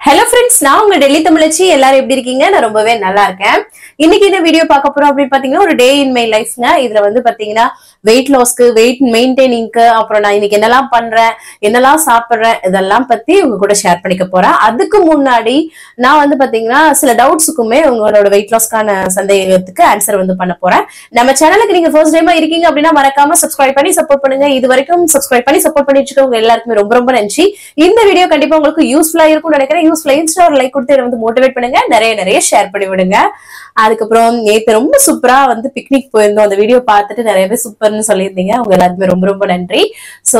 Hello friends, நான் உங்க டெல்லி தமிழச்சி எல்லாரும் எப்படி இருக்கீங்க? நான் ரொம்பவே நல்லா இருக்கேன். இன்னைக்கு இந்த வீடியோ பார்க்க போறோம் அப்படி பாத்தீங்கன்னா ஒரு டே இன் மை லைஃப்ங்க. இதுல வந்து பாத்தீங்கன்னா வெயிட் லாஸ்க்கு, வெயிட் மெயின்டைனிங்க்கு, அப்புறம் நான் இன்னைக்கு என்னெல்லாம் பண்றேன், என்னெல்லாம் சாப்பிடுறேன், இதெல்லாம் பத்தி உங்க கூட ஷேர் பண்ணிக்க போறேன். அதுக்கு முன்னாடி நான் வந்து பாத்தீங்கன்னா சில டவுட்ஸுக்குமே உங்களோட வெயிட் லாஸ்க்கான சந்தேகத்துக்கு ஆன்சர் வந்து பண்ண போறேன். நம்ம சேனலுக்கு நீங்க ஃபர்ஸ்ட் டைமா இருக்கீங்க அப்படின்னா மறக்காம சப்ஸ்கிரைப் பண்ணி சப்போர்ட் பண்ணுங்க. இது வரைக்கும் சப்ஸ்கிரைப் பண்ணி சப்போர்ட் பண்ணிட்டு இருக்கவங்க எல்லாருக்குமே ரொம்ப ரொம்ப நன்றி. இந்த வீடியோ கண்டிப்பா உங்களுக்கு யூஸ்ஃபுல்லா இருக்கும்னு நினைக்கிறேன். யூஸ்ஃபுல்லா இன்ஸ்டா ஒரு லைக் கொடுத்து வந்து மோட்டிவேட் பண்ணுங்க, நிறைய ஷேர் பண்ணி விடுங்க. அதுக்கப்புறம் நேத்து ரொம்ப சூப்பரா வந்து பிக்னிக் போயிருந்தோம். அந்த வீடியோ பார்த்துட்டு நிறைய பேர் சூப்பர்னு சொல்லியிருந்தீங்க. உங்க எல்லாருக்குமே ரொம்ப ரொம்ப நன்றி. சோ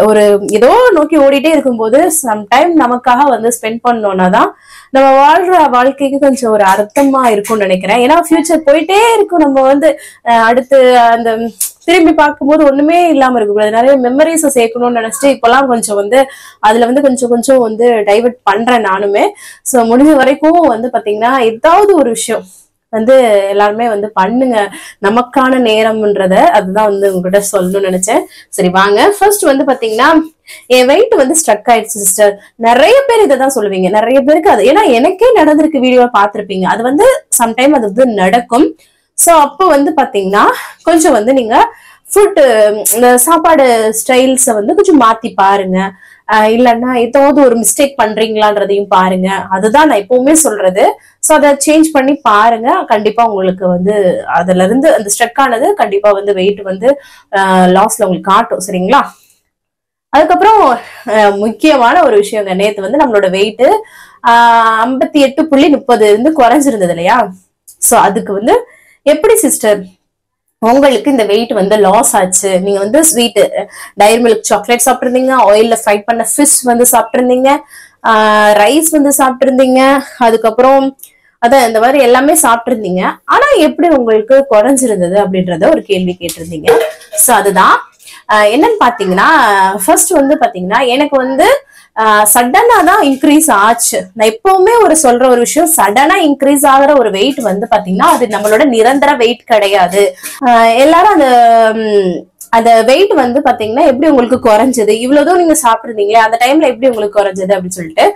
ஒரு ஏதோ நோக்கி ஓடிட்டே இருக்கும்போது சம்டைம் நமக்காக வந்து ஸ்பெண்ட் பண்ணோம்னா தான் நம்ம வாழ்ற வாழ்க்கைக்கு கொஞ்சம் ஒரு அர்த்தமா இருக்கும்னு நினைக்கிறேன். ஏன்னா ஃபியூச்சர் போயிட்டே இருக்கும். நம்ம வந்து அடுத்து அந்த திரும்பி பார்க்கும்போது ஒண்ணுமே இல்லாம இருக்கக்கூடாது. நிறைய மெமரிஸை சேர்க்கணும்னு நினைச்சிட்டு இப்பெல்லாம் கொஞ்சம் வந்து அதுல வந்து கொஞ்சம் வந்து டைவர்ட் பண்றேன் நானுமே. சோ முடிஞ்ச வரைக்கும் வந்து பாத்தீங்கன்னா ஏதாவது ஒரு விஷயம் வந்து எல்லாருமே வந்து பண்ணுங்க, நமக்கான நேரம்ன்றத அதுதான் வந்து உங்ககிட்ட சொல்லணும்னு நினைச்சேன். சரி வாங்க, ஃபர்ஸ்ட் வந்து பாத்தீங்கன்னா என் வெயிட் வந்து ஸ்ட்ரக் ஆயிடுச்சு சிஸ்டர். நிறைய பேர் இதைதான் சொல்லுவீங்க. நிறைய பேருக்கு அது ஏன்னா எனக்கே நடந்திருக்கு, வீடியோ பார்த்திருப்பீங்க. அது வந்து சம்டைம் அது வந்து நடக்கும். சோ அப்போ வந்து பாத்தீங்கன்னா கொஞ்சம் வந்து நீங்க ஃபுட் இந்த சாப்பாடு ஸ்டைல்ஸை வந்து கொஞ்சம் மாத்தி பாருங்க. இல்லைன்னா ஏதாவது ஒரு மிஸ்டேக் பண்றீங்களான்றதையும் பாருங்க. அதுதான் நான் எப்பவுமே சொல்றது. சோ அதை சேஞ்ச் பண்ணி பாருங்க. கண்டிப்பா உங்களுக்கு வந்து அதுல இருந்து அந்த ஸ்ட்ரக் ஆனது கண்டிப்பா வந்து வெயிட் வந்து லாஸ்ல உங்களுக்கு காட்டும். சரிங்களா? அதுக்கப்புறம் முக்கியமான ஒரு விஷயங்க, நேத்து வந்து நம்மளோட வெயிட் 58.30 இருந்து குறைஞ்சிருந்தது இல்லையா? சோ அதுக்கு வந்து எப்படி சிஸ்டர் உங்களுக்கு இந்த வெயிட் வந்து லாஸ் ஆச்சு? நீங்க வந்து ஸ்வீட் டைரி மில்க் சாக்லேட் சாப்பிட்டுருந்தீங்க, ஆயில்ல ஃப்ரை பண்ண ஃபிஷ் வந்து சாப்பிட்டுருந்தீங்க, ரைஸ் வந்து சாப்பிட்டுருந்தீங்க, அதுக்கப்புறம் அதான் இந்த மாதிரி எல்லாமே சாப்பிட்டுருந்தீங்க. ஆனா எப்படி உங்களுக்கு குறைஞ்சிருந்தது அப்படின்றத ஒரு கேள்வி கேட்டிருந்தீங்க. சோ அதுதான் என்னன்னு பாத்தீங்கன்னா, ஃபர்ஸ்ட் வந்து பாத்தீங்கன்னா எனக்கு வந்து சடனா தான் இன்க்ரீஸ் ஆச்சு. நான் எப்பவுமே சொல்ற ஒரு விஷயம், சடனா இன்க்ரீஸ் ஆகிற ஒரு வெயிட் வந்து பாத்தீங்கன்னா அது நம்மளோட நிரந்தர வெயிட் கிடையாது. எல்லாரும் அந்த வெயிட் வந்து பாத்தீங்கன்னா எப்படி உங்களுக்கு குறைஞ்சது, இவ்வளவுதான் நீங்க சாப்பிடுறீங்களே அந்த டைம்ல எப்படி உங்களுக்கு குறைஞ்சது அப்படின்னு சொல்லிட்டு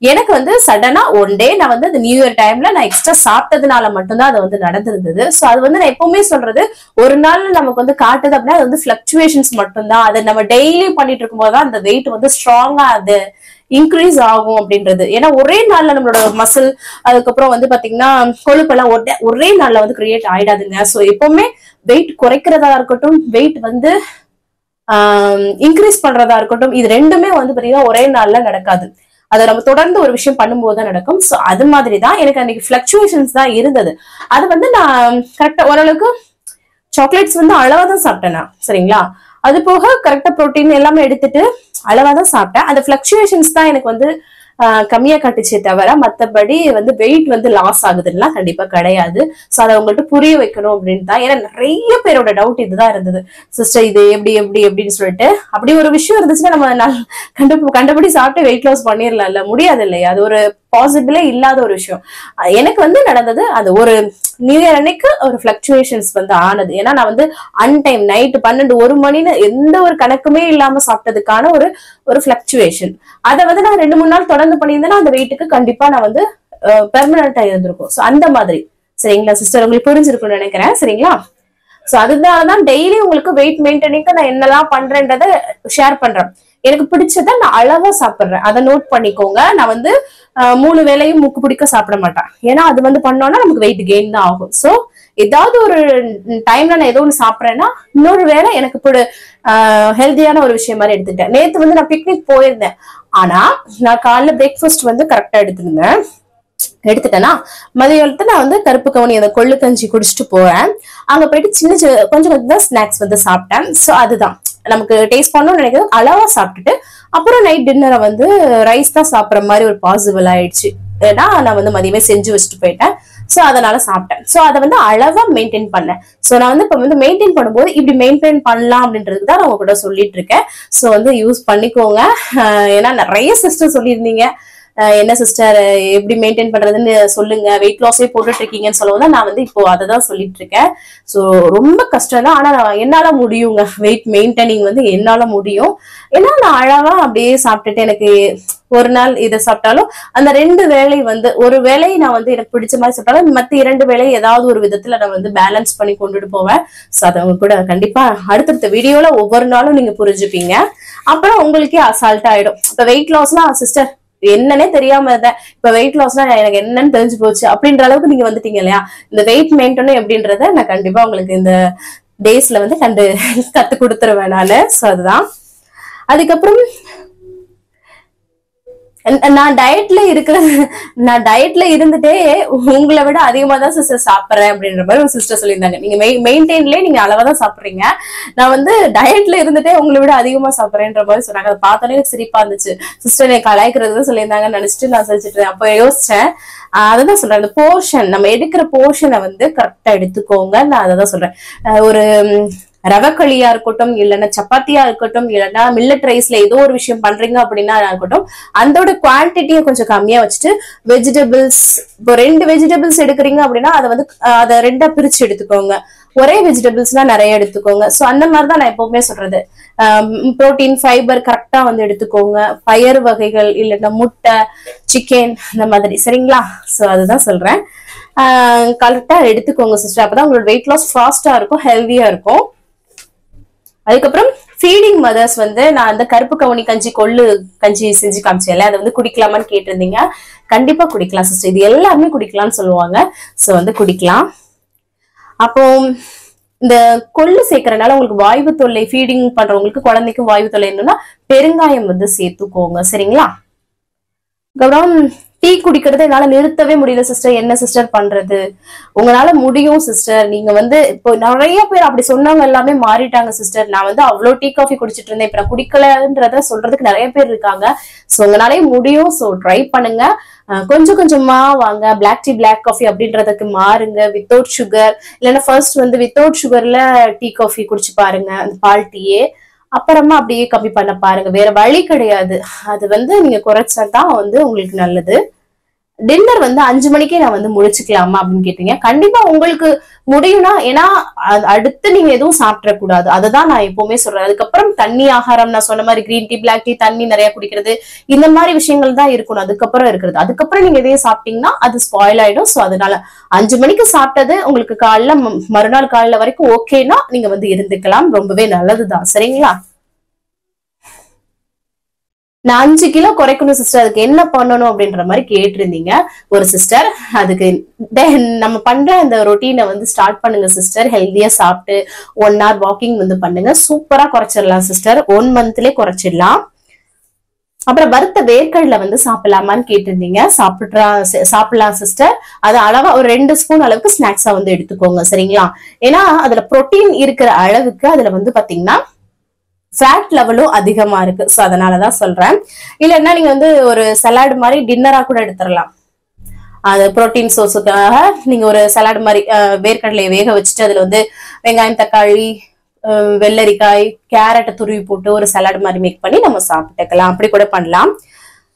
எனக்கு வந்து சடனா ஒன் டே நான் வந்து அந்த நியூ இயர் டைம்ல நான் எக்ஸ்ட்ரா சாப்பிட்டதுனால மட்டும்தான் அது வந்து நடந்திருந்தது. சோ அது வந்து நான் எப்பவுமே சொல்றது, ஒரு நாள் நமக்கு வந்து காட்டுது அப்படின்னா அது வந்து பிளக்சுவேஷன்ஸ் மட்டும்தான். அதை நம்ம டெய்லி பண்ணிட்டு இருக்கும் போதுதான் அந்த வெயிட் வந்து ஸ்ட்ராங்கா அது இன்க்ரீஸ் ஆகும் அப்படின்றது. ஏன்னா ஒரே நாள்ல நம்மளோட மசில் அதுக்கப்புறம் வந்து பாத்தீங்கன்னா கொழுப்பெல்லாம் ஒரே நாள்ல வந்து கிரியேட் ஆயிடாதுங்க. சோ எப்பவுமே வெயிட் குறைக்கிறதா இருக்கட்டும், வெயிட் வந்து இன்க்ரீஸ் பண்றதா இருக்கட்டும், இது ரெண்டுமே வந்து பாத்தீங்கன்னா ஒரே நாள்ல நடக்காது. அதை நம்ம தொடர்ந்து ஒரு விஷயம் பண்ணும்போது தான் நடக்கும். சோ அது மாதிரிதான் எனக்கு அன்னைக்கு பிளக்சுவேஷன்ஸ் தான் இருந்தது. அது வந்து நான் கரெக்டா ஓரளவுக்கு சாக்லேட்ஸ் வந்து அளவா தான் சாப்பிட்டேன் நான். சரிங்களா? அது போக கரெக்டா புரோட்டீன் எல்லாமே எடுத்துட்டு அளவா தான் சாப்பிட்டேன். அந்த பிளக்சுவேஷன்ஸ் தான் எனக்கு வந்து கம்மியா காட்டுச்சே தவிர மத்தபடி வந்து வெயிட் வந்து லாஸ் ஆகுதுன்னா கண்டிப்பா கிடையாது. சோ அதை உங்கள்ட்ட புரிய வைக்கணும் அப்படின்னு தான். ஏன்னா நிறைய பேரோட டவுட் இதுதான் இருந்தது, சிஸ்டர் இது எப்படி அப்படின்னு சொல்லிட்டு. அப்படி ஒரு விஷயம் இருந்துச்சுன்னா நம்ம கண்டபடி சாப்பிட்டு வெயிட் லாஸ் பண்ணிடலாம்ல, முடியாது இல்லையா? அது ஒரு பாசிபிளே இல்லாத ஒரு விஷயம். எனக்கு வந்து நடந்தது அது ஒரு நியூ இயர் அன்னைக்கு ஒரு பிளக்சுவேஷன்ஸ் வந்து ஆனது. ஏன்னா நான் வந்து அன்டைம் நைட்டு 12-1 மணின்னு எந்த ஒரு கணக்குமே இல்லாம சாப்பிட்டதுக்கான ஒரு பிளக்சுவேஷன். அதை வந்து நான் 2-3 நாள் தொடர்ந்து பண்ணியிருந்தேன்னா அந்த வெயிட்டுக்கு கண்டிப்பா நான் வந்து பெர்மனண்டா இருந்திருக்கும். சோ அந்த மாதிரி. சரிங்களா சிஸ்டர்? உங்களுக்கு புரிஞ்சிருக்கும்னு நினைக்கிறேன். சரிங்களா? சோ அதனாலதான் டெய்லி உங்களுக்கு வெயிட் மெயின்டைனிங்க்கு நான் என்னெல்லாம் பண்றேன்றத ஷேர் பண்றேன். எனக்கு பிடிச்சத நான் அளவா சாப்பிடுறேன். அதை நோட் பண்ணிக்கோங்க. நான் வந்து 3 வேளையும் மூக்கு பிடிக்க சாப்பிட மாட்டேன். ஏன்னா அது வந்து பண்ணோம்னா நமக்கு வெயிட் கெயின் தான் ஆகும். சோ ஏதாவது ஒரு டைம்ல நான் ஏதோ ஒண்ணு சாப்பிட்றேன்னா இன்னொரு வேளை எனக்கு ஹெல்தியான ஒரு விஷயம் மாதிரி எடுத்துக்கிட்டேன். நேத்து வந்து நான் பிக்னிக் போயிருந்தேன். ஆனா நான் காலைல பிரேக்ஃபாஸ்ட் வந்து கரெக்டா எடுத்துட்டேன்னா மதியத்துல நான் வந்து கருப்பு கவுனி அந்த கொள்ளு கஞ்சி குடிச்சிட்டு போறேன். அங்க போயிட்டு கொஞ்சம் தான் ஸ்நாக்ஸ் வந்து சாப்பிட்டேன். சோ அதுதான் நமக்கு டேஸ்ட் பண்ணணும்னு நினைக்கிறது. அளவா சாப்பிட்டுட்டு அப்புறம் நைட் டின்னரை வந்து ரைஸ் தான் சாப்பிட்ற மாதிரி ஒரு பாசிபிள் ஆயிடுச்சு. ஏன்னா நான் வந்து மதியமே செஞ்சு வச்சுட்டு போயிட்டேன். சோ அதனால சாப்பிட்டேன். சோ அதை வந்து அளவா மெயின்டைன் பண்ணேன். சோ நான் வந்து இப்ப வந்து மெயின்டைன் பண்ணும்போது இப்படி மெயின்டைன் பண்ணலாம் அப்படின்றதுக்கு தான் நான் உங்க கூட சொல்லிட்டு இருக்கேன். சோ வந்து யூஸ் பண்ணிக்கோங்க. ஏன்னா நிறைய சிஸ்டர் சொல்லியிருந்தீங்க, என்ன சிஸ்டர் எப்படி மெயின்டைன் பண்றதுன்னு சொல்லுங்க, வெயிட் லாஸே போட்டுட்டு இருக்கீங்கன்னு சொல்லவும் நான் வந்து இப்போ அதை தான் சொல்லிட்டு இருக்கேன். சோ ரொம்ப கஷ்டம் தான். ஆனா என்னால முடியுங்க. வெயிட் மெயின்டைனிங் வந்து என்னால முடியும். ஏன்னா நான் அழகா அப்படியே சாப்பிட்டுட்டு எனக்கு ஒரு நாள் இதை சாப்பிட்டாலும் அந்த 2 வேளை வந்து ஒரு வேளை நான் வந்து எனக்கு பிடிச்ச மாதிரி சாப்பிட்டாலும் மத்த 2 வேளை ஏதாவது ஒரு விதத்துல நான் வந்து பேலன்ஸ் பண்ணி கொண்டுட்டு போவேன். சோ அதை அவங்க கூட கண்டிப்பா அடுத்தடுத்த வீடியோல ஒவ்வொரு நாளும் நீங்க புரிஞ்சுப்பீங்க. அப்புறம் உங்களுக்கே அசால்ட் ஆயிடும். இப்ப வெயிட் லாஸ்லாம் சிஸ்டர் என்னன்னே தெரியாம இருந்தேன், இப்ப வெயிட் லாஸ்னா எனக்கு என்னன்னு தெரிஞ்சு போச்சு அப்படின்ற அளவுக்கு நீங்க வந்துட்டீங்க இல்லையா. இந்த வெயிட் மெயின்டைன் எப்படின்றத நான் கண்டிப்பா உங்களுக்கு இந்த டேஸ்ல வந்து கத்து கொடுத்துருவேன் நானு. சோ அதுதான். அதுக்கப்புறம் நான் டயட்ல இருந்துட்டே உங்களை விட அதிகமா தான் சிஸ்டர் சாப்பிடுறேன் அப்படின்ற மாதிரி ஒரு சிஸ்டர் சொல்லியிருந்தாங்க. நீங்க மெயின்டைன்லயே நீங்க அளவா தான் சாப்பிடுறீங்க, நான் வந்து டயட்ல இருந்துட்டே உங்களை விட அதிகமா சாப்பிடுறேன்ற மாதிரி சொன்னாங்க. அதை பார்த்தோன்னே எனக்கு சிரிப்பா இருந்துச்சு. சிஸ்டர் எனக்கு கலாய்க்கிறதுன்னு சொல்லியிருந்தாங்கன்னு நினைச்சிட்டு நான் சிரிச்சிட்டு அப்ப யோசிச்சேன். அதான் சொல்றேன், அந்த போர்ஷன் நம்ம எடுக்கிற போர்ஷனை வந்து கரெக்டா எடுத்துக்கோங்க. நான் அதான் சொல்றேன், ஒரு ரவக்களியா இருக்கட்டும், இல்லைன்னா சப்பாத்தியா இருக்கட்டும், இல்லைன்னா மில்லட் ரைஸ்ல ஏதோ ஒரு விஷயம் பண்றீங்க அப்படின்னா இருக்கட்டும், அதோட குவான்டிட்டியை கொஞ்சம் கம்மியா வச்சுட்டு வெஜிடபிள்ஸ், இப்போ 2 வெஜிடபிள்ஸ் எடுக்கிறீங்க அப்படின்னா அதை வந்து அதை 2ஆ பிரிச்சு எடுத்துக்கோங்க. ஒரே வெஜிடபிள்ஸ்னா நிறைய எடுத்துக்கோங்க. சோ அந்த மாதிரிதான் நான் எப்பவுமே சொல்றது. புரோட்டீன் ஃபைபர் கரெக்டா வந்து எடுத்துக்கோங்க. பயறு வகைகள், இல்லைன்னா முட்டை, சிக்கன், இந்த மாதிரி. சரிங்களா? சோ அதுதான் சொல்றேன், கரெக்டா எடுத்துக்கோங்க சிஸ்டர். அப்பதான் உங்களோட வெயிட் லாஸ் ஃபாஸ்டா இருக்கும், ஹெல்தியா இருக்கும். அதுக்கப்புறம் ஃபீடிங் மதர்ஸ் வந்து நான் அந்த கருப்பு கவுனி கஞ்சி, கொள்ளு கஞ்சி செஞ்சு காமிச்சேன்ல, அதை வந்து குடிக்கலாமான்னு கேட்டிருந்தீங்க. கண்டிப்பா குடிக்கலாம் சிஸ்டர், இது எல்லாருமே குடிக்கலாம்னு சொல்லுவாங்க. சோ வந்து குடிக்கலாம். அப்போ இந்த கொள்ளு சேர்க்கறதுனால உங்களுக்கு வாய்வு தொல்லை, ஃபீடிங் பண்றவங்களுக்கு குழந்தைக்கும் வாய்வு தொல்லை என்னன்னா பெருங்காயம் வந்து சேர்த்துக்கோங்க. சரிங்களா? அப்புறம் டீ குடிக்கிறது என்னால நிறுத்தவே முடியல சிஸ்டர், என்ன சிஸ்டர் பண்றது? உங்களால முடியும் சிஸ்டர். நீங்க வந்து இப்போ நிறைய பேர் அப்படி சொன்னவங்க எல்லாமே மாறிட்டாங்க சிஸ்டர். நான் வந்து அவ்வளவு டீ காஃபி குடிச்சிட்டு இருந்தேன், இப்ப நான் குடிக்கலன்றத சொல்றதுக்கு நிறைய பேர் இருக்காங்க. சோ உங்களாலே முடியும். சோ ட்ரை பண்ணுங்க. கொஞ்சம் கொஞ்சமா வாங்க, பிளாக் டீ பிளாக் காஃபி அப்படின்றதுக்கு மாறுங்க, வித்தவுட் சுகர். இல்லைன்னா ஃபர்ஸ்ட் வந்து வித்தவுட் சுகர்ல டீ காஃபி குடிச்சு பாருங்க, அந்த பால் டீயே. அப்புறமா அப்படியே கம்மி பண்ண பாருங்க, வேற வழி கிடையாது. அது வந்து நீங்க குறைச்சாதான் வந்து உங்களுக்கு நல்லது. டின்னர் வந்து 5 மணிக்கே நான் வந்து முடிச்சுக்கலாமா அப்படின்னு கேட்டீங்க. கண்டிப்பா உங்களுக்கு முடியும்னா, ஏன்னா அடுத்து நீங்க எதுவும் சாப்பிடக்கூடாது, அதுதான் நான் எப்பவுமே சொல்றேன். அதுக்கப்புறம் தண்ணி ஆகாரம், நான் சொன்ன மாதிரி கிரீன் டீ, பிளாக் டீ, தண்ணி நிறைய குடிக்கிறது, இந்த மாதிரி விஷயங்கள் தான் இருக்கணும். அதுக்கப்புறம் இருக்கிறது, அதுக்கப்புறம் நீங்க எதையும் சாப்பிட்டீங்கன்னா அது ஸ்பாயில் ஆயிடும். சோ அதனால 5 மணிக்கு சாப்பிட்டது உங்களுக்கு காலைல மறுநாள் காலைல வரைக்கும் ஓகேனா நீங்க வந்து இருந்துக்கலாம், ரொம்பவே நல்லதுதான். சரிங்களா? நான் 5 கிலோ குறைக்கணும் சிஸ்டர், அதுக்கு என்ன பண்ணணும் அப்படின்ற மாதிரி கேட்டிருந்தீங்க ஒரு சிஸ்டர். அதுக்கு நம்ம பண்ற அந்த ரொட்டீனை வந்து ஸ்டார்ட் பண்ணுங்க சிஸ்டர். ஹெல்தியா சாப்பிட்டு 1 hour வாக்கிங் வந்து பண்ணுங்க, சூப்பரா குறைச்சிடலாம் சிஸ்டர். 1 monthலயே குறைச்சிடலாம். அப்புறம் வறுத்த வேர்க்கடலை வந்து சாப்பிடலாமான்னு கேட்டிருந்தீங்க. சாப்பிடலாம் சிஸ்டர். அது அளவா ஒரு 2 ஸ்பூன் அளவுக்கு ஸ்நாக்ஸா வந்து எடுத்துக்கோங்க. சரிங்களா? ஏன்னா அதுல புரோட்டீன் இருக்கிற அளவுக்கு அதுல வந்து பாத்தீங்கன்னா ஃபேட் லெவலும் அதிகமா இருக்கு. சோ அதனாலதான் சொல்றேன். இல்லைன்னா நீங்க வந்து ஒரு சலாட் மாதிரி டின்னரா கூட எடுத்துடலாம். அது புரோட்டீன் சோர்ஸுக்காக நீங்க ஒரு சலாட் மாதிரி வேர்க்கடலையை வேக வச்சுட்டு அதுல வந்து வெங்காயம், தக்காளி, வெள்ளரிக்காய், கேரட்டை துருவி போட்டு ஒரு சலாட் மாதிரி மேக் பண்ணி நம்ம சாப்பிட்டுக்கலாம். அப்படி கூட பண்ணலாம்.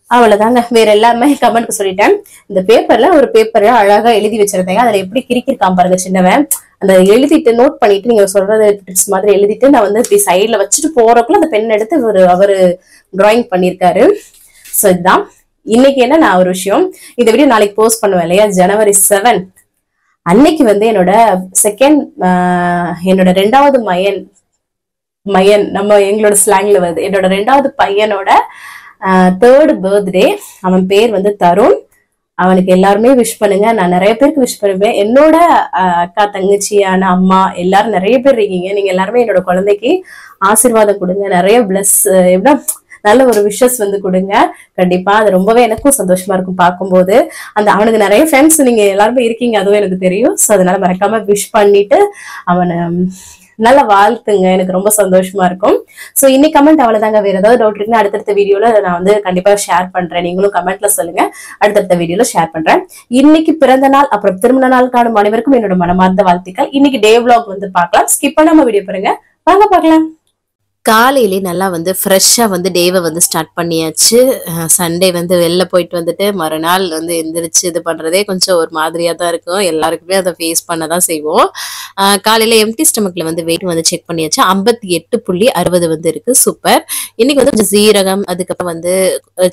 அவ்வளவுதாங்க, வேற எல்லாமே கமெண்ட்க்கு சொல்லிட்டேன். இந்த பேப்பர்ல ஒரு பேப்பரை அழகா எழுதி வச்சிருந்தேங்க. அதுல எப்படி கிறுக்கிருக்கான் பாருங்க சின்னவன். அந்த எழுதிட்டு நோட் பண்ணிட்டு நீங்க சொல்றது டிப்ஸ் மாதிரி எழுதிட்டு நான் வந்து இப்படி சைட்ல வச்சுட்டு போறக்குள்ள அந்த பென் எடுத்து அவரு டிராயிங் பண்ணிருக்காரு. சோ இதுதான் இன்னைக்கு என்ன நான் ஒரு விஷயம். இந்த வீடியோ நாளைக்கு போஸ்ட் பண்ணுவேன் இல்லையா, January 7 அன்னைக்கு வந்து என்னோட 2வது மயன் நம்ம எங்களோட ஸ்லாங்ல வருது, என்னோட 2வது பையனோட 3rd பர்த்டே. அவன் பேர் வந்து தருண். அவனுக்கு எல்லாருமே விஷ் பண்ணுங்க. நான் நிறைய பேருக்கு விஷ் பண்ணுவேன். என்னோட அக்கா, தங்கச்சியான, அம்மா எல்லாரும் நிறைய பேர் இருக்கீங்க. நீங்க எல்லாருமே என்னோட குழந்தைக்கு ஆசீர்வாதம் கொடுங்க, நிறைய பிளஸ் எப்படின்னா நல்ல ஒரு விஷஸ் வந்து கொடுங்க. கண்டிப்பா அது ரொம்பவே எனக்கும் சந்தோஷமா இருக்கும் பார்க்கும்போது. அவனுக்கு நிறைய ஃப்ரெண்ட்ஸ் நீங்க எல்லாருமே இருக்கீங்க, அதுவும் எனக்கு தெரியும். சோ அதனால மறக்காம விஷ் பண்ணிட்டு அவனை நல்ல வாழ்த்துங்க, எனக்கு ரொம்ப சந்தோஷமா இருக்கும். சோ இன்னைக்கு கமெண்ட் அவ்வளவுதாங்க. வேற ஏதாவது டவுட் இருக்குன்னா அடுத்தடுத்த வீடியோல நான் வந்து கண்டிப்பா ஷேர் பண்றேன். நீங்களும் கமெண்ட்ல சொல்லுங்க, அடுத்தடுத்த வீடியோல ஷேர் பண்றேன். இன்னைக்கு பிறந்த நாள் அப்புறம் திருமண நாள் காணும் அனைவருக்கும் என்னோட மனமார்ந்த வாழ்த்துக்கள். இன்னைக்கு டே vlog வந்து பார்க்கலாம். ஸ்கிப் பண்ணாம வீடியோ பாருங்க, வாங்க பார்க்கலாம். காலையிலே நல்லா வந்து ஃப்ரெஷ்ஷா வந்து டேவ வந்து ஸ்டார்ட் பண்ணியாச்சு. சண்டே வந்து வெளில போயிட்டு வந்துட்டு, மறுநாள் வந்து எந்திரிச்சு இது பண்றதே கொஞ்சம் ஒரு மாதிரியா தான் இருக்கும். எல்லாருக்குமே அத ஃபேஸ் பண்ண தான் செய்வோம். காலையில எம்ப்டி ஸ்டொமக்ல வந்து வெயிட் வந்து செக் பண்ணியாச்சு. 58.60 வந்து இருக்கு. சூப்பர். இன்னைக்கு வந்து கொஞ்சம் சீரகம், அதுக்கப்புறம் வந்து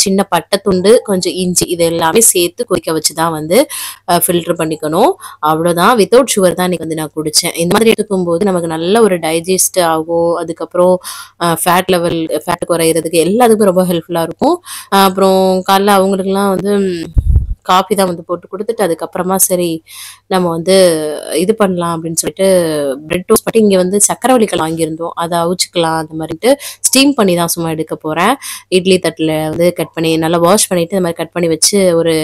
சின்ன பட்டை துண்டு, கொஞ்சம் இஞ்சி இது எல்லாமே சேர்த்து கொதிக்க வச்சு தான் வந்து ஃபில்டர் பண்ணிக்கணும். அவ்வளோதான். வித்தவுட் சுகர் தான் இன்னைக்கு வந்து நான் குடிச்சேன். இந்த மாதிரி எடுக்கும்போது நமக்கு நல்ல ஒரு டைஜஸ்ட் ஆகும். அதுக்கப்புறம் ஃபேட் குறையிறதுக்கு எல்லாத்துக்குமே ரொம்ப ஹெல்ப்ஃபுல்லா இருக்கும். அப்புறம் காலைல அவங்களுக்குலாம் வந்து காஃபி தான் வந்து போட்டு குடுத்துட்டு, அதுக்கப்புறமா சரி நம்ம வந்து இது பண்ணலாம் அப்படின்னு சொல்லிட்டு பிரெட் டோஸ்ட் பண்ணி இங்க வந்து சர்க்கரைவள்ளிக்கிழங்கு வாங்கியிருந்தோம். அத அவிச்சுக்கலாம் அந்த மாரின்ட்டு ஸ்டீம் பண்ணி தான் சும்மா எடுக்க போறேன். இட்லி தட்டுல வந்து கட் பண்ணி நல்லா வாஷ் பண்ணிட்டு இந்த மாரி கட் பண்ணி வச்சு ஒரு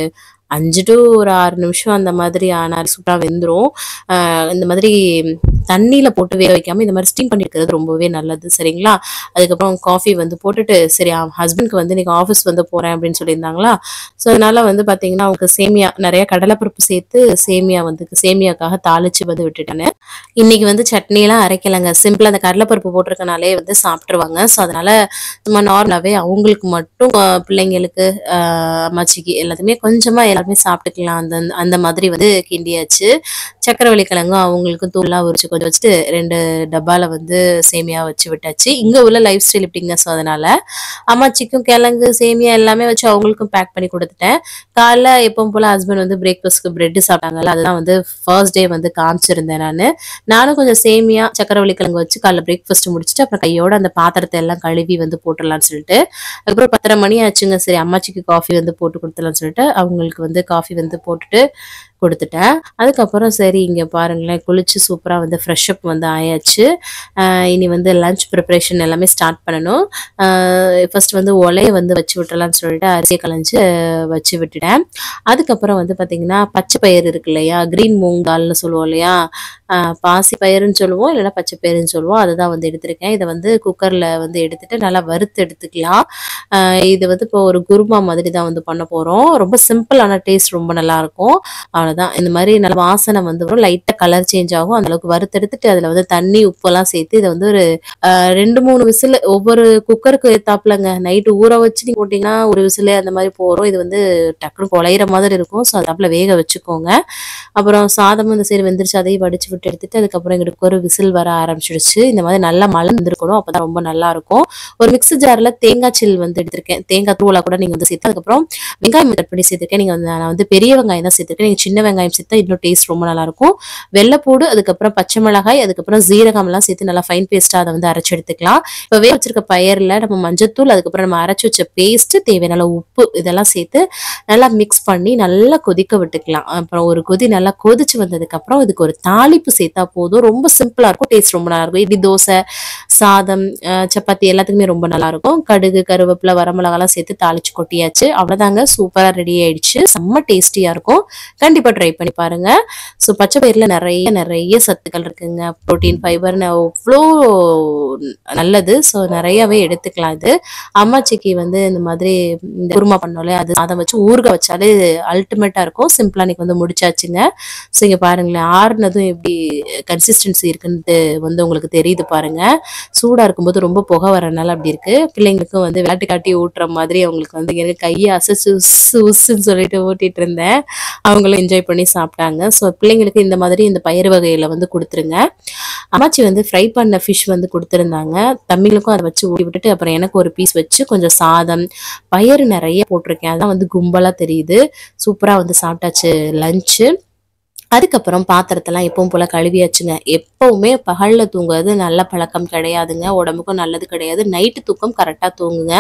5 to ஒரு 6 நிமிஷம் அந்த மாதிரி ஆனா சூப்பரா வெந்துரும். இந்த மாதிரி தண்ணீல போட்டு வேக வைக்காம இந்த மாதிரி ஸ்டீம் பண்ணி எடுக்கிறது ரொம்பவே நல்லது. சரிங்களா? அதுக்கப்புறம் காஃபி வந்து போட்டுட்டு, சரி ஹஸ்பண்ட்க்கு வந்து இன்னைக்கு ஆஃபீஸ் வந்து போறேன் அப்படின்னு சொல்லியிருந்தாங்களா, ஸோ அதனால வந்து பார்த்தீங்கன்னா, அவங்களுக்கு சேமியா நெறைய கடலைப்பருப்பு சேர்த்து சேமியாக்காக தாளிச்சு வந்து விட்டுட்டேன். இன்னைக்கு வந்து சட்னிலாம் அரைக்கலங்க. சிம்பிளா அந்த கடலைப்பருப்பு போட்டிருக்கனாலே வந்து சாப்பிட்டுருவாங்க. ஸோ அதனால சும்மா நார்மலாவே அவங்களுக்கு மட்டும் பிள்ளைங்களுக்கு, அம்மாச்சிக்கு எல்லாத்துக்குமே கொஞ்சமா எல்லாருமே சாப்பிட்டுக்கலாம். அந்த அந்த மாதிரி வந்து கிண்டியாச்சு. சர்க்கரைவள்ளி கிழங்கும் அவங்களுக்கும் தூள்லாம் உரிச்சு கொஞ்சம் வச்சுட்டு 2 டப்பால வந்து சேமியா வச்சு விட்டாச்சு. இங்க உள்ள லைஃப் ஸ்டைல் இப்படிங்க. ஸோ அதனால அம்மாச்சிக்கும் கிழங்கு, சேமியா எல்லாமே வச்சு அவங்களுக்கும் பேக் பண்ணி குடுத்துட்டேன். காலைல எப்பவும் போல ஹஸ்பண்ட் வந்து பிரேக்ஃபாஸ்ட்க்கு பிரெட் சாப்பிட்டாங்கல்ல, அதுதான் வந்து ஃபர்ஸ்ட் டே வந்து காமிச்சிருந்தேன் நானு. நானும் கொஞ்சம் சேமியா, சர்க்கரைவள்ளி கிழங்கு வச்சு காலைல பிரேக்ஃபாஸ்ட் முடிச்சுட்டு, அப்புறம் கையோட அந்த பாத்திரத்தை எல்லாம் கழுவி வந்து போட்டுடலாம்னு சொல்லிட்டு, அதுக்கப்புறம் 10:30 மணி ஆச்சுங்க. சரி அம்மாச்சிக்கு காஃபி வந்து போட்டு குடுத்துடலாம்னு சொல்லிட்டு, அவங்களுக்கு வந்து காஃபி வந்து போட்டுட்டு குடுத்துட்டேன். அதுக்கப்புறம் சரி இங்க பாருங்களேன், குளிச்சு சூப்பரா வந்து ஃப்ரெஷ் அப் வந்து ஆயாச்சு. இனி வந்து லஞ்ச் ப்ரிப்பரேஷன் எல்லாமே ஸ்டார்ட் பண்ணணும். ஃபர்ஸ்ட் வந்து ஒலைய வந்து வச்சு விட்டுறலாம்னு சொல்லிட்டு அரிசியை களைஞ்சு வச்சு விட்டுட்டேன். அதுக்கப்புறம் வந்து பார்த்தீங்கன்னா, பச்சை பயிறு இருக்கு இல்லையா? கிரீன் மூங் தால்ன்னு சொல்லுவோம் இல்லையா? பாசி பயிறுன்னு சொல்லுவோம், இல்லைன்னா பச்சை பயிறுன்னு சொல்லுவோம். அதுதான் வந்து எடுத்திருக்கேன். இதை வந்து குக்கர்ல வந்து எடுத்துட்டு நல்லா வறுத்து எடுத்துக்கலாம். இது வந்து இப்போ ஒரு குருமா மாதிரி தான் வந்து பண்ண போறோம். ரொம்ப சிம்பிளான டேஸ்ட் ரொம்ப நல்லா இருக்கும். அவ்வளவுதான். இந்த மாதிரி நல்ல வாசனை வந்து வரும். லைட்டா கலர் சேஞ்ச் ஆகும். அந்த அளவுக்கு வறுத்தெடுத்துட்டு அதுல வந்து தண்ணி, உப்பெல்லாம் சேர்த்து இதை வந்து ஒரு 2-3 விசில் ஒவ்வொரு குக்கருக்கு ஏத்தாப்புலங்க. நைட்டு ஊற வச்சு நீங்க போட்டீங்கன்னா ஒரு விசில் அந்த மாதிரி போறோம். இது வந்து டக்குனு குழையிற மாதிரி இருக்கும். ஸோ அதாப்புல வேக வச்சுக்கோங்க. அப்புறம் சாதம் இந்த சைடு வெந்துருச்சு, அதையும் வடிச்சு விட்டு எடுத்துட்டு அதுக்கப்புறம் எங்களுக்கு ஒரு விசில் வர ஆரம்பிச்சிடுச்சு. இந்த மாதிரி நல்லா மலர்ந்துருக்கணும். அப்பதான் ரொம்ப நல்லா இருக்கும். ஒரு மிக்ஸி ஜார்ல தேங்காய் சில் வந்து எடுத்திருக்கேன். தேங்காய் தூளா கூட நீங்க வந்து சேர்த்து, அதுக்கப்புறம் வெங்காயம் கட் பண்ணி சேர்த்துருக்கேன். நீங்க வந்து நான் வந்து பெரிய வெங்காயம் தான் சேர்த்துருக்கேன். நீங்க சின்ன வெங்காயம் சேர்த்தா இன்னும் டேஸ்ட் ரொம்ப நல்லா இருக்கும். வெள்ளைப்பூடு, அதுக்கப்புறம் பச்சை மிளகாய், அதுக்கப்புறம் ஜீரகம் எல்லாம் சேர்த்து நல்லா ஃபைன் பேஸ்டா அதை வந்து அரைச்சு எடுத்துக்கலாம். இப்போ வேக வச்சிருக்க பயிர்ல நம்ம மஞ்சத்தூள், அதுக்கப்புறம் நம்ம அரைச்சு வச்ச பேஸ்ட், தேவையான உப்பு இதெல்லாம் சேர்த்து நல்லா மிக்ஸ் பண்ணி நல்லா கொதிக்க விட்டுக்கலாம். அப்புறம் ஒரு கொதி நல்லா கொதிச்சு வந்ததுக்கு அப்புறம் இதுக்கு ஒரு தாளிப்பு சேர்த்தா போதும். ரொம்ப சிம்பிளா இருக்கும். டேஸ்ட் ரொம்ப நல்லா இருக்கும். இட்லி, தோசை, சாதம், சப்பாத்தி எல்லாத்துக்குமே ரொம்ப நல்லா இருக்கும். கடுகு, கருவேப்பிலை, வரமிளகாலாம் சேர்த்து தாளிச்சு கொட்டியாச்சு. அவ்வளவுதாங்க, சூப்பரா ரெடி ஆயிடுச்சு. செம்ம டேஸ்டியா இருக்கும். கண்டிப்பா ட்ரை பண்ணி பாருங்க. ஸோ பச்சை பயிர்ல நிறைய நிறைய சத்துக்கள் இருக்குங்க. புரோட்டீன், ஃபைபர்னு அவ்வளோ நல்லது. ஸோ நிறையவே எடுத்துக்கலாம். இது அம்மாச்சிக்கு வந்து இந்த மாதிரி இந்த குருமா பண்ணோம்ல, அது சாதம் வச்சு ஊறுகாய் வச்சாலே அல்டிமேட்டா இருக்கும். சிம்பிளா இன்னைக்கு வந்து முடிச்சாச்சுங்க. ஸோ இங்க பாருங்களேன், ஆறுனதும் எப்படி கன்சிஸ்டன்சி இருக்குன்னு வந்து உங்களுக்கு தெரியுது பாருங்க. சூடா இருக்கும்போது ரொம்ப புகை வரனால அப்படி இருக்கு. பிள்ளைங்களுக்கும் வந்து விளையாட்டு காட்டி ஊட்டுற மாதிரி அவங்களுக்கு வந்து எனக்கு கையை அசைச்சு உசு உசுன்னு சொல்லிட்டு ஊட்டிட்டு இருந்தேன். அவங்களும் என்ஜாய் பண்ணி சாப்பிட்டாங்க. ஸோ பிள்ளைங்களுக்கு இந்த மாதிரி இந்த பயிறு வகையில வந்து கொடுத்துருங்க. அம்மாச்சி வந்து ஃப்ரை பண்ண ஃபிஷ் வந்து கொடுத்துருந்தாங்க. தம்பிகளுக்கும் அதை வச்சு ஊட்டி விட்டுட்டு அப்புறம் எனக்கு ஒரு பீஸ் வச்சு கொஞ்சம் சாதம், பயிறு நிறைய போட்டிருக்கேன். அதான் வந்து கும்பலா தெரியுது. சூப்பரா வந்து சாப்பிட்டாச்சு லஞ்சு. அதுக்கப்புறம் பாத்திரத்தெல்லாம் எப்பவும் போல கழுவியாச்சுங்க. எப்பவுமே பகல்ல தூங்குறது நல்ல பழக்கம் கிடையாதுங்க. உடம்புக்கும் நல்லது கிடையாது. நைட்டு தூக்கம் கரெக்டா தூங்குங்க.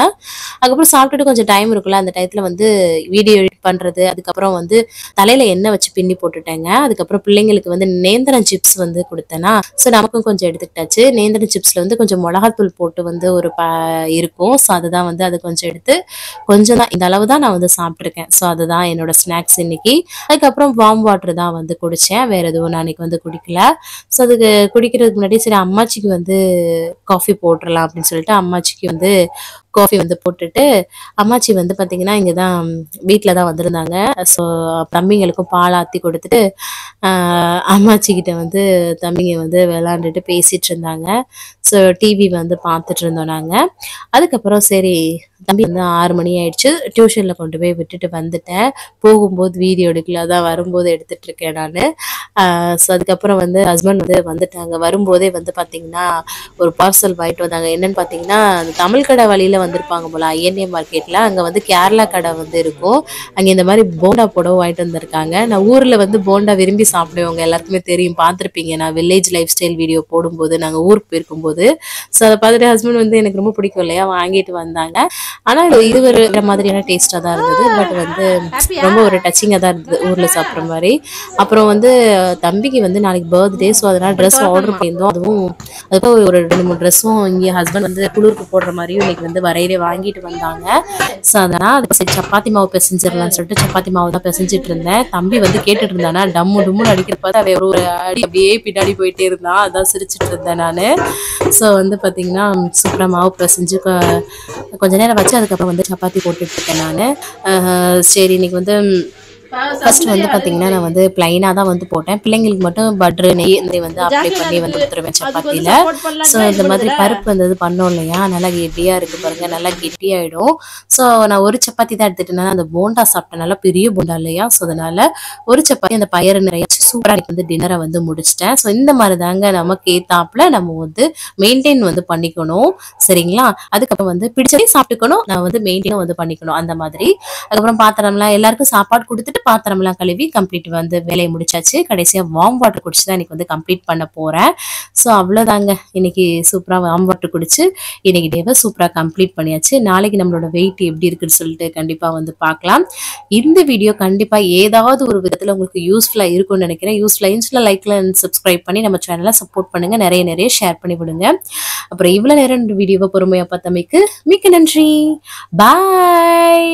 அதுக்கப்புறம் சாப்பிட்டுட்டு கொஞ்சம் டைம் இருக்குல்ல, அந்த டயத்துல வந்து வீடியோ எடிட் பண்றது, அதுக்கப்புறம் வந்து தலையில எண்ணெய் வச்சு பின்னி போட்டுட்டேங்க. அதுக்கப்புறம் பிள்ளைங்களுக்கு வந்து நேந்திரம் சிப்ஸ் வந்து கொடுத்தேன்னா, ஸோ நமக்கும் கொஞ்சம் எடுத்துக்கிட்டாச்சு. நேந்திரம் சிப்ஸ்ல வந்து கொஞ்சம் மிளகாத்தூள் போட்டு வந்து ஒரு இருக்கும். ஸோ அதுதான் வந்து அது கொஞ்சம் எடுத்து கொஞ்சம் தான், இந்த அளவு தான் நான் வந்து சாப்பிட்ருக்கேன். ஸோ அதுதான் என்னோட ஸ்நாக்ஸ் இன்னைக்கு. அதுக்கப்புறம் வார்ம் வாட்டர் தான் வந்து குடிச்சேன். வேற எதுவும் நான் இன்னைக்கு வந்து குடிக்கல. ஸோ அதுக்கு குடிக்கிறதுக்கு முன்னாடி சரி அம்மாச்சிக்கு வந்து காஃபி போட்டுடலாம் அப்படின்னு சொல்லிட்டு அம்மாச்சிக்கு வந்து காஃபி வந்து போட்டுட்டு அம்மாச்சி வந்து பார்த்தீங்கன்னா இங்கே தான் வீட்டில் தான் வந்திருந்தாங்க. ஸோ தம்பிங்களுக்கும் பால் ஆற்றி கொடுத்துட்டு அம்மாச்சி கிட்ட வந்து தம்பிங்க வந்து விளாண்டுட்டு பேசிட்டு இருந்தாங்க. ஸோ டிவி வந்து பார்த்துட்டு இருந்தோம் நாங்கள். அதுக்கப்புறம் சரி தம்பி வந்து 6 மணி ஆயிடுச்சு, டியூஷனில் கொண்டு போய் விட்டுட்டு வந்துட்டேன். போகும்போது வீடியோ எடுக்கல, அதான் வரும்போது எடுத்துட்டு இருக்கேன் நான். ஸோ அதுக்கப்புறம் வந்து ஹஸ்பண்ட் வந்து வந்துட்டாங்க. வரும்போதே வந்து பார்த்தீங்கன்னா ஒரு பார்சல் வாங்கிட்டு வந்தாங்க. என்னன்னு பார்த்தீங்கன்னா அந்த தமிழ் கடை வழியில் வந்திருப்பாங்க போல், ஐஎன்ஏ மார்க்கெட்டில். அங்கே வந்து கேரளா கடை வந்து இருக்கும். அங்கே இந்த மாதிரி போண்டா புடவை வாங்கிட்டு வந்திருக்காங்க. நான் ஊரில் வந்து போண்டா விரும்பி சாப்பிடுவோங்க, எல்லாருக்குமே தெரியும், பார்த்துருப்பீங்க. நான் வில்லேஜ் லைஃப் ஸ்டைல் வீடியோ போடும்போது நாங்கள் ஊருக்கு போயிருக்கும்போது ஸோ அதை பார்த்துட்டு ஹஸ்பண்ட் வந்து எனக்கு ரொம்ப பிடிக்கும் இல்லையா, வாங்கிட்டு வந்தாங்க. ஆனால் இது ஒரு மாதிரியான டேஸ்ட்டாக தான் இருந்தது. பட் வந்து ரொம்ப ஒரு டச்சிங்காக தான் இருந்தது ஊரில் சாப்பிட்ற மாதிரி. அப்புறம் வந்து தம்பிக்கு வந்து நாளைக்கு பர்த்டே, ஸோ அதனால் ட்ரெஸ் ஆர்டர் பண்ணியிருந்தோம். அதுக்கும் ஒரு 2-3 ட்ரெஸ்ஸும் இங்கே ஹஸ்பண்ட் வந்து குளிருக்கு போடுற மாதிரியும் இன்னைக்கு வந்து வரையிலே வாங்கிட்டு வந்தாங்க. ஸோ அதனால் அதுக்கு சரி சப்பாத்தி மாவு பிசைஞ்சிடலான்னு சொல்லிட்டு சப்பாத்தி மாவு தான் பிசைஞ்சிட்டு இருந்தேன். தம்பி வந்து கேட்டுட்டு இருந்தானா, டம்மு டும்முன்னு அடிக்கிறப்ப அவ ஒரு அடி அப்படியே பின்னாடி போயிட்டே இருந்தான். அதான் சிரிச்சிட்டு இருந்தேன் நான். ஸோ வந்து பார்த்தீங்கன்னா சூப்பராக மாவு பிசைஞ்சு கொஞ்ச நேரம் வச்சு அதுக்கப்புறம் வந்து சப்பாத்தி போட்டுட்டு இருக்கேன் நான். சரி இன்னைக்கு வந்து ஃபர்ஸ்ட் வந்து பார்த்தீங்கன்னா நான் வந்து பிளைனாக தான் வந்து போட்டேன். பிள்ளைங்களுக்கு மட்டும் பட்ரு நெய் இந்த வந்து அப்ளை பண்ணி வந்து கொடுத்துருவேன் சப்பாத்தியில். ஸோ இந்த மாதிரி பருப்பு வந்து பண்ணோம் இல்லையா, நல்லா கெட்டியாக இருக்குது பாருங்கள், நல்லா கெட்டியாயிடும். ஸோ நான் ஒரு சப்பாத்தி தான் எடுத்துட்டேன்னா அந்த போண்டா சாப்பிட்டேன், நல்லா பெரிய போண்டா இல்லையா. ஸோ அதனால ஒரு சப்பாத்தி அந்த பயிறு நிறைய சூப்பராக வந்து டின்னரை வந்து முடிச்சிட்டேன். ஸோ இந்த மாதிரி தாங்க நமக்கு ஏத்தாப்புல நம்ம வந்து மெயின்டைன் வந்து பண்ணிக்கணும், சரிங்களா. அதுக்கப்புறம் வந்து பிடிச்சதே சாப்பிட்டுக்கணும், நான் வந்து மெயின்டைனும் வந்து பண்ணிக்கணும் அந்த மாதிரி. அதுக்கப்புறம் பாத்திரம்லாம் எல்லாருக்கும் சாப்பாடு கொடுத்துட்டு பாத்திரம்லாம் கழுவி கம்ப்ளீட் வந்து வேலையை முடிச்சாச்சு. கடைசியாக வார்ம் வாட்டர் குடிச்சு தான் இன்னைக்கு வந்து கம்ப்ளீட் பண்ண போகிறேன். ஸோ அவ்வளோதாங்க, இன்னைக்கு சூப்பராக வார்ம் வாட்டர் குடிச்சு இன்னைக்கு டேவை சூப்பராக கம்ப்ளீட் பண்ணியாச்சு. நாளைக்கு நம்மளோட வெயிட் எப்படி இருக்குன்னு சொல்லிட்டு கண்டிப்பாக வந்து பார்க்கலாம். இந்த வீடியோ கண்டிப்பாக ஏதாவது ஒரு விதத்தில் உங்களுக்கு யூஸ்ஃபுல்லாக இருக்கும்னு நினைக்கிறேன். யூஸ்ஃபுல்லாக இருந்துச்சுன்னா லைக்ல சப்ஸ்கிரைப் பண்ணி நம்ம சேனலை சப்போர்ட் பண்ணுங்க, நிறைய ஷேர் பண்ணி விடுங்க. அப்புறம் இவ்வளோ நேரம் வீடியோவை பொறுமையாக பார்த்தமைக்கு மிக்க நன்றி. பாய்.